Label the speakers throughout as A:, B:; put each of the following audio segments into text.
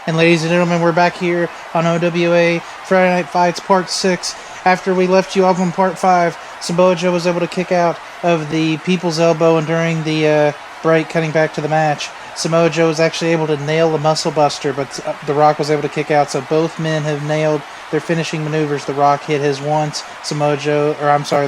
A: And ladies and gentlemen, we're back here on OWA Friday Night Fights Part 6. After we left you off on Part 5, Samoa Joe was able to kick out of the People's Elbow, and during the break, cutting back to the match, Samoa Joe was actually able to nail the Muscle Buster, but The Rock was able to kick out, so both men have nailed their finishing maneuvers. The Rock hit his once, The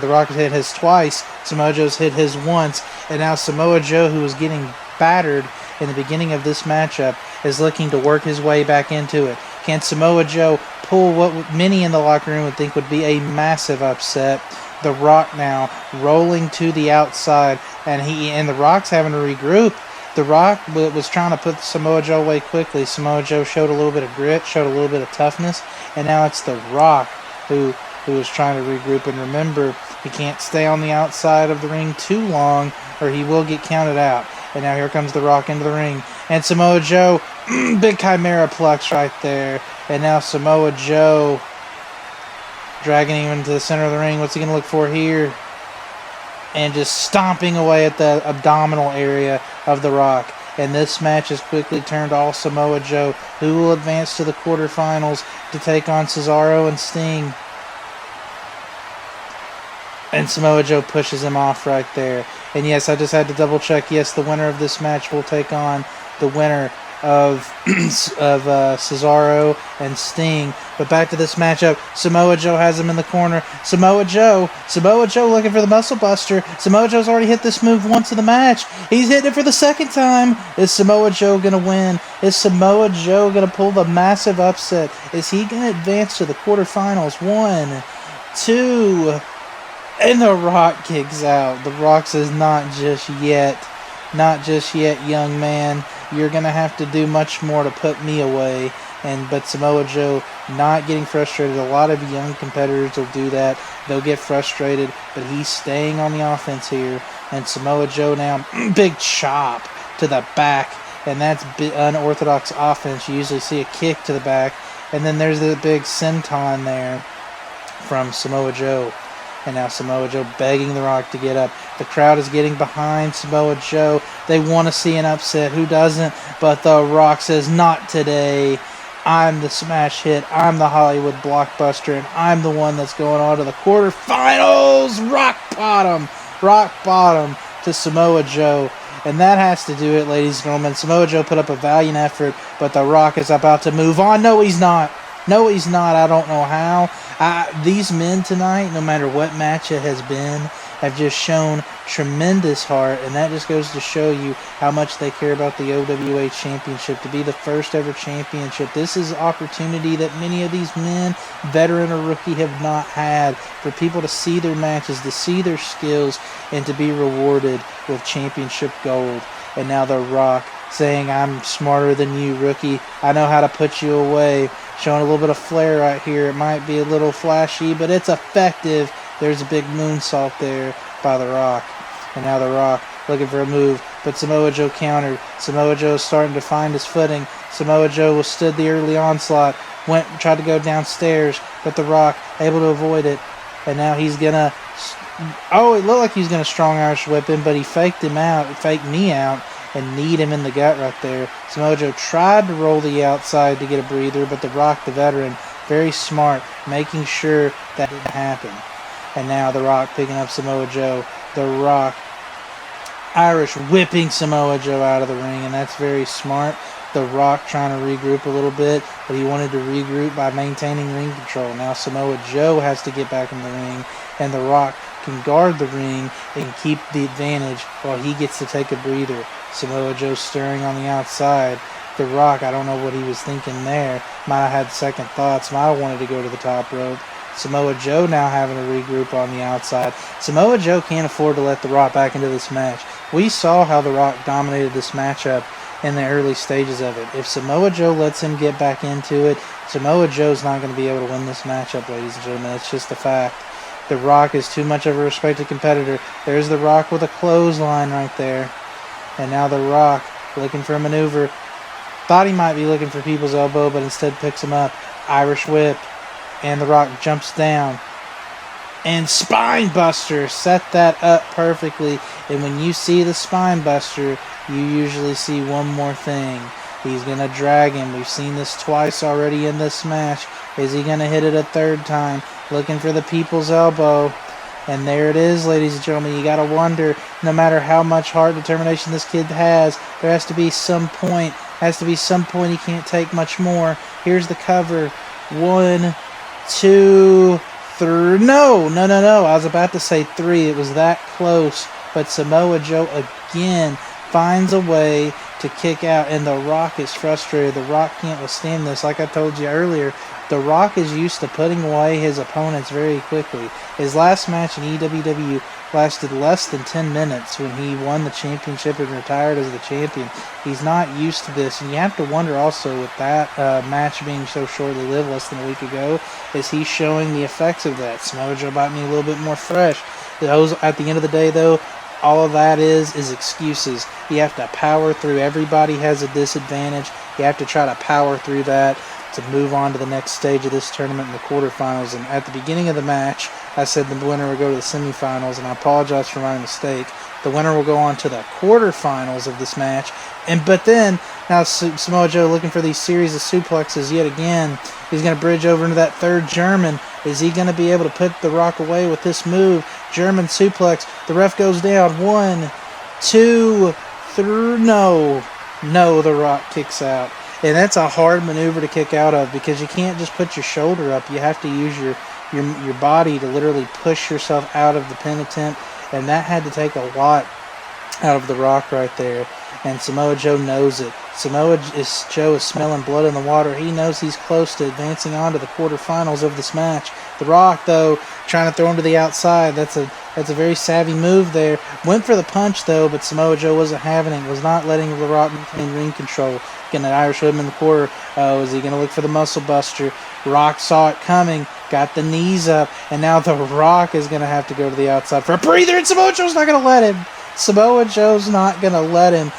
A: Rock has hit his twice, Samoa Joe's hit his once, and now Samoa Joe, who was getting battered in the beginning of this matchup, is looking to work his way back into it. Can Samoa Joe pull what many in the locker room would think would be a massive upset? The Rock now rolling to the outside, and The Rock's having to regroup. The Rock was trying to put Samoa Joe away quickly. Samoa Joe showed a little bit of grit, showed a little bit of toughness, and now it's The Rock who is trying to regroup. And remember, he can't stay on the outside of the ring too long, or he will get counted out. And now here comes The Rock into the ring. And Samoa Joe, big Chimera Plex right there. And now Samoa Joe dragging him into the center of the ring. What's he going to look for here? And just stomping away at the abdominal area of The Rock. And this match has quickly turned all Samoa Joe, who will advance to the quarterfinals to take on Cesaro and Sting. And Samoa Joe pushes him off right there. And yes, I just had to double check. Yes, the winner of this match will take on the winner of Cesaro and Sting. But back to this matchup. Samoa Joe has him in the corner. Samoa Joe looking for the Muscle Buster. Samoa Joe's already hit this move once in the match. He's hitting it for the second time. Is Samoa Joe going to win? Is Samoa Joe going to pull the massive upset? Is he going to advance to the quarterfinals? 1, 2... And The Rock kicks out. The Rock says, not just yet, young man. You're going to have to do much more to put me away. But Samoa Joe not getting frustrated. A lot of young competitors will do that. They'll get frustrated, but he's staying on the offense here. And Samoa Joe now, big chop to the back. And that's unorthodox offense. You usually see a kick to the back. And then there's the big senton there from Samoa Joe. And now Samoa Joe begging The Rock to get up. The crowd is getting behind Samoa Joe. They want to see an upset. Who doesn't? But The Rock says, not today. I'm the smash hit. I'm the Hollywood blockbuster. And I'm the one that's going on to the quarterfinals. Rock bottom to Samoa Joe. And that has to do it, ladies and gentlemen. Samoa Joe put up a valiant effort, but The Rock is about to move on. No, he's not. I don't know how. These men tonight, no matter what match it has been, have just shown tremendous heart, and that just goes to show you how much they care about the OWA Championship, to be the first ever championship. This is an opportunity that many of these men, veteran or rookie, have not had, for people to see their matches, to see their skills, and to be rewarded with championship gold. And now The Rock saying, I'm smarter than you, rookie. I know how to put you away. Showing a little bit of flair right here. It might be a little flashy, but it's effective. There's a big moonsault there by The Rock. And now The Rock looking for a move, but Samoa Joe countered. Samoa Joe is starting to find his footing. Samoa Joe withstood the early onslaught. Tried to go downstairs, but The Rock able to avoid it. And now he's gonna... Oh, it looked like he was gonna strong Irish whip him, but he faked knee out, and kneed him in the gut right there. Samoa Joe tried to roll the outside to get a breather, but The Rock, the veteran, very smart, making sure that didn't happen. And now The Rock picking up Samoa Joe. The Rock Irish whipping Samoa Joe out of the ring, and that's very smart. The Rock trying to regroup a little bit, but he wanted to regroup by maintaining ring control. Now Samoa Joe has to get back in the ring, and The Rock can guard the ring and keep the advantage while he gets to take a breather. Samoa Joe stirring on the outside. The Rock, I don't know what he was thinking there. Might have had second thoughts. Might have wanted to go to the top rope. Samoa Joe now having to regroup on the outside. Samoa Joe can't afford to let The Rock back into this match. We saw how The Rock dominated this matchup in the early stages of it. If Samoa Joe lets him get back into it, Samoa Joe's not going to be able to win this matchup, ladies and gentlemen. It's just a fact. The Rock is too much of a respected competitor. There's The Rock with a clothesline right there. And now The Rock looking for a maneuver. Thought he might be looking for People's Elbow, but instead picks him up. Irish whip. And The Rock jumps down. And Spine Buster. Set that up perfectly. And when you see the Spine Buster, you usually see one more thing. He's going to drag him. We've seen this twice already in this match. Is he going to hit it a third time? Looking for the people's elbow. And there it is, ladies and gentlemen. You got to wonder, no matter how much heart determination this kid has, there has to be some point. He can't take much more. Here's the cover. 1, 2, 3. No. I was about to say 3. It was that close. But Samoa Joe again finds a way to kick out, and The Rock is frustrated. The Rock can't withstand this. Like I told you earlier, The Rock is used to putting away his opponents very quickly. His last match in EWW lasted less than 10 minutes when he won the championship and retired as the champion. He's not used to this, and you have to wonder also with that match being so shortly lived, less than a week ago, is he showing the effects of that? Samoa Joe might be a little bit more fresh. At the end of the day, though, all of that is excuses. You have to power through. Everybody has a disadvantage. You have to try to power through that to move on to the next stage of this tournament in the quarterfinals. And at the beginning of the match, I said the winner would go to the semifinals, and I apologize for my mistake. The winner will go on to the quarterfinals of this match. But then, now Samoa Joe looking for these series of suplexes yet again. He's going to bridge over into that third German. Is he going to be able to put The Rock away with this move? German suplex. The ref goes down. 1, 2, 3. No, The Rock kicks out. And that's a hard maneuver to kick out of, because you can't just put your shoulder up. You have to use your body to literally push yourself out of the pin attempt. And that had to take a lot out of The Rock right there. And Samoa Joe knows it. Joe is smelling blood in the water. He knows he's close to advancing on to the quarterfinals of this match. The Rock, though, trying to throw him to the outside. That's a very savvy move there. Went for the punch, though, but Samoa Joe wasn't having it. Was not letting The Rock maintain ring control. Getting an Irish whip in the quarter. Is he going to look for the muscle buster? Rock saw it coming. Got the knees up. And now The Rock is going to have to go to the outside for a breather. And Samoa Joe's not going to let him. Samoa Joe's not going to let him.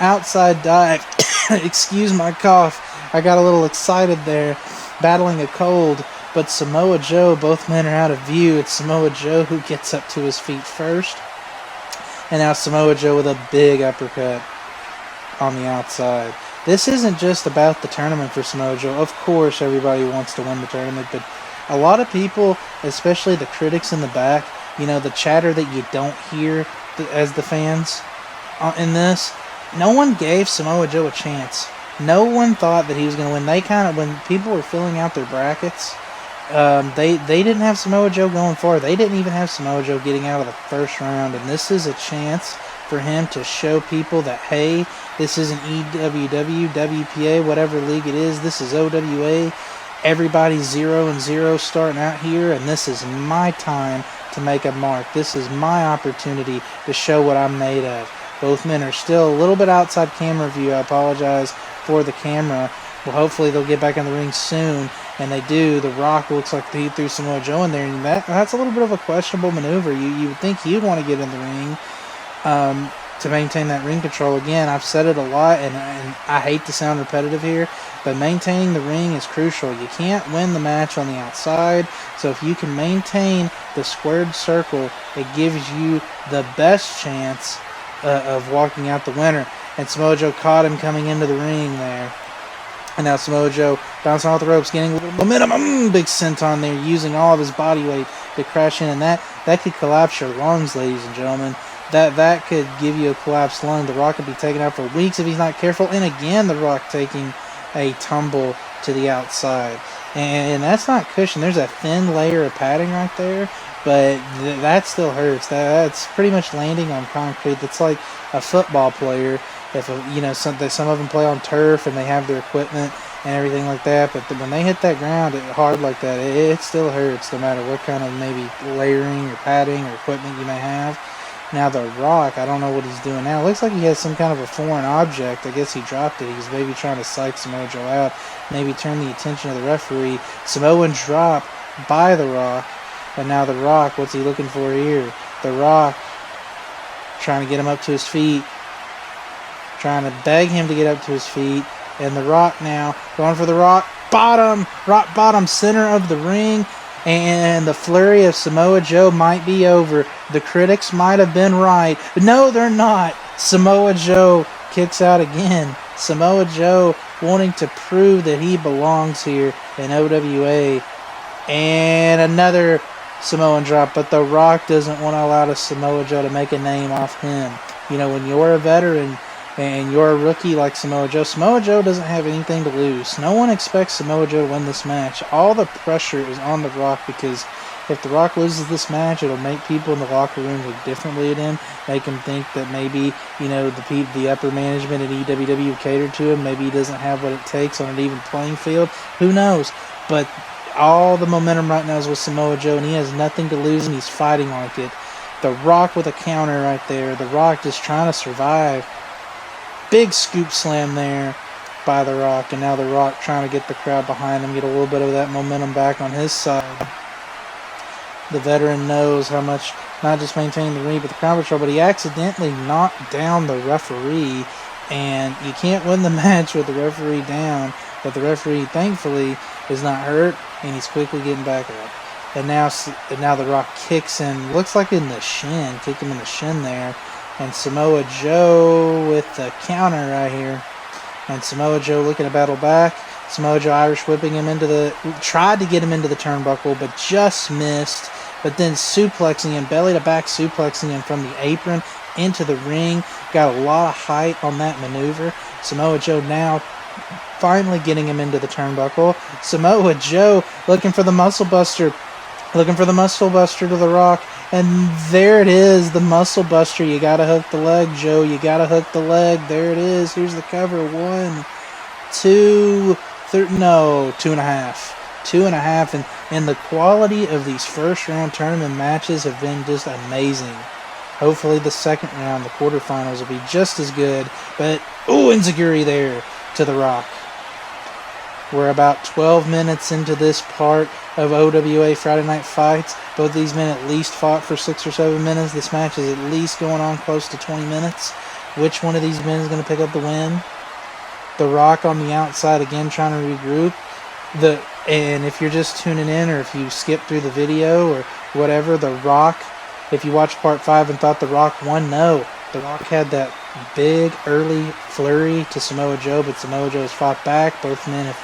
A: Outside dive. Excuse my cough. I got a little excited there. Battling a cold. But Samoa Joe, both men are out of view. It's Samoa Joe who gets up to his feet first. And now Samoa Joe with a big uppercut on the outside. This isn't just about the tournament for Samoa Joe. Of course, everybody wants to win the tournament, but a lot of people, especially the critics in the back, the chatter that you don't hear as the fans in this, no one gave Samoa Joe a chance. No one thought that he was going to win. When people were filling out their brackets, they didn't have Samoa Joe going far. They didn't even have Samoa Joe getting out of the first round, and this is a chance for him to show people that, hey, this isn't EWW, WPA, whatever league it is. This is OWA. Everybody's 0-0 starting out here, and this is my time to make a mark. This is my opportunity to show what I'm made of. Both men are still a little bit outside camera view. I apologize for the camera. Well, hopefully they'll get back in the ring soon, and they do. The Rock looks like he threw Samoa Joe in there, and that's a little bit of a questionable maneuver. You would think he'd want to get in the ring to maintain that ring control. Again, I've said it a lot, and I hate to sound repetitive here, but maintaining the ring is crucial. You can't win the match on the outside, so if you can maintain the squared circle, it gives you the best chance of walking out the winner. And Samoa Joe caught him coming into the ring there. And now Samoa Joe bouncing off the ropes, getting a little momentum. Big senton there, using all of his body weight to crash in. And that could collapse your lungs, ladies and gentlemen. That could give you a collapsed lung. The Rock could be taken out for weeks if he's not careful. And again, The Rock taking a tumble to the outside. And that's not cushion. There's a thin layer of padding right there, but that still hurts. That's pretty much landing on concrete. That's like a football player. If some of them play on turf and they have their equipment and everything like that, but when they hit that ground hard like that, it still hurts no matter what kind of maybe layering or padding or equipment you may have. Now The Rock, I don't know what he's doing now. It looks like he has some kind of a foreign object. I guess he dropped it. He's maybe trying to psych Samoa Joe out, maybe turn the attention of the referee. Samoan drop by The Rock, and now The Rock, what's he looking for here? The Rock trying to get him up to his feet, trying to beg him to get up to his feet, and The Rock now going for the rock bottom center of the ring. And the flurry of Samoa Joe might be over. The critics might have been right. But no, they're not. Samoa Joe kicks out again. Samoa Joe wanting to prove that he belongs here in OWA. And another Samoan drop, but The Rock doesn't want to allow Samoa Joe to make a name off him. You know, when you're a veteran and you're a rookie like Samoa Joe doesn't have anything to lose. No one expects Samoa Joe to win this match. All the pressure is on The Rock, because if The Rock loses this match, it'll make people in the locker room look differently at him. Make him think that maybe, you know, the upper management at EWW catered to him. Maybe he doesn't have what it takes on an even playing field. Who knows? But all the momentum right now is with Samoa Joe, and he has nothing to lose, and he's fighting like it. The Rock with a counter right there. The Rock just trying to survive. Big scoop slam there by The Rock, and now The Rock trying to get the crowd behind him, get a little bit of that momentum back on his side. The veteran knows how much, not just maintaining the ring, but the crowd control, but he accidentally knocked down the referee, and you can't win the match with the referee down, but the referee, thankfully, is not hurt, and he's quickly getting back up. And now The Rock kicks him, looks like in the shin, kicked him in the shin there, and Samoa Joe with the counter right here, and Samoa Joe looking to battle back. Samoa Joe Irish whipping him tried to get him into the turnbuckle, but just missed. But then suplexing him, belly to back suplexing him from the apron into the ring. Got a lot of height on that maneuver. Samoa Joe now finally getting him into the turnbuckle. Samoa Joe looking for the muscle buster. Looking for the muscle buster to The Rock. And there it is, the muscle buster. You gotta hook the leg, Joe. You gotta hook the leg. There it is. Here's the cover. 1, 2, 3, no, 2.5. 2.5, and the quality of these first round tournament matches have been just amazing. Hopefully the second round, the quarterfinals, will be just as good. But, enziguri there to The Rock. We're about 12 minutes into this part of OWA Friday Night Fights. Both these men at least fought for 6 or 7 minutes. This match is at least going on close to 20 minutes. Which one of these men is going to pick up the win? The Rock on the outside again trying to regroup. And if you're just tuning in, or if you skip through the video or whatever, The Rock, if you watched part 5 and thought The Rock won, no. The Rock had that big early flurry to Samoa Joe, but Samoa Joe has fought back. Both men have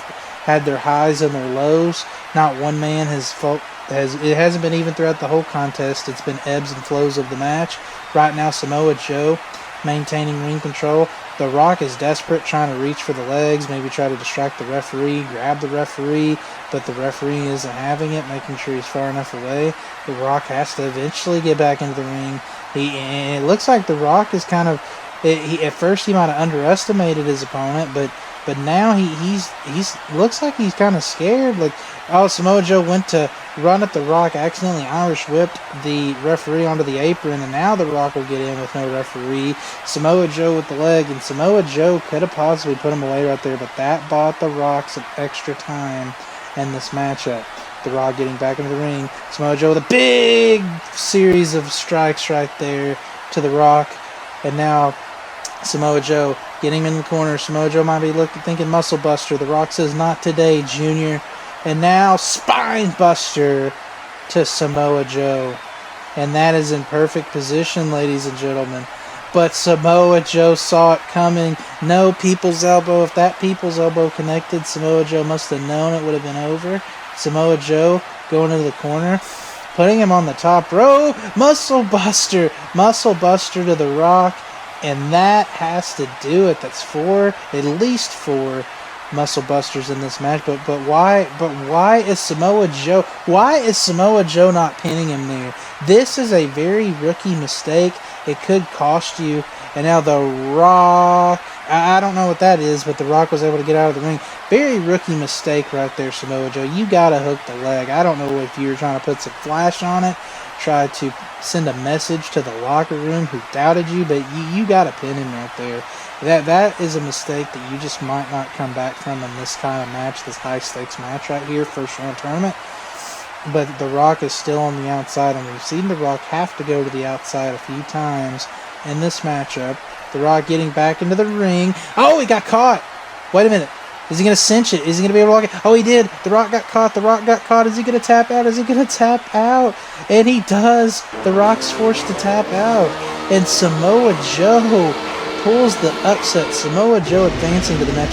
A: had their highs and their lows. Not one man it hasn't been even throughout the whole contest. It's been ebbs and flows of the match. Right now, Samoa Joe maintaining ring control. The Rock is desperate, trying to reach for the legs, maybe try to distract the referee, grab the referee, but the referee isn't having it, making sure he's far enough away. The Rock has to eventually get back into the ring. It looks like The Rock is kind of, at first he might have underestimated his opponent, but now he's looks like he's kind of scared. Like, Samoa Joe went to run at The Rock, accidentally Irish whipped the referee onto the apron, and now The Rock will get in with no referee. Samoa Joe with the leg, and Samoa Joe could have possibly put him away right there, but that bought The Rock some extra time in this matchup. The Rock getting back into the ring. Samoa Joe with a big series of strikes right there to The Rock, and now Samoa Joe getting him in the corner. Samoa Joe might be thinking muscle buster. The Rock says, not today, Junior. And now spine buster to Samoa Joe. And that is in perfect position, ladies and gentlemen. But Samoa Joe saw it coming. No people's elbow. If that people's elbow connected, Samoa Joe must have known it would have been over. Samoa Joe going into the corner, putting him on the top rope. Muscle buster. Muscle buster to The Rock. And that has to do it. That's at least four muscle busters in this match. But why is Samoa Joe not pinning him there? This is a very rookie mistake. It could cost you. And now The Rock, I don't know what that is, but The Rock was able to get out of the ring. Very rookie mistake right there, Samoa Joe. You gotta hook the leg. I don't know if you were trying to put some flash on it, try to send a message to the locker room who doubted you, but you got to pin him right there. That is a mistake that you just might not come back from in this kind of match, this high-stakes match right here, first round tournament. But The Rock is still on the outside, and we've seen The Rock have to go to the outside a few times in this matchup. The Rock getting back into the ring. Oh, he got caught! Wait a minute. Is he going to cinch it? Is he going to be able to lock it? Oh, he did. The Rock got caught. The Rock got caught. Is he going to tap out? Is he going to tap out? And he does. The Rock's forced to tap out. And Samoa Joe pulls the upset. Samoa Joe advancing to the next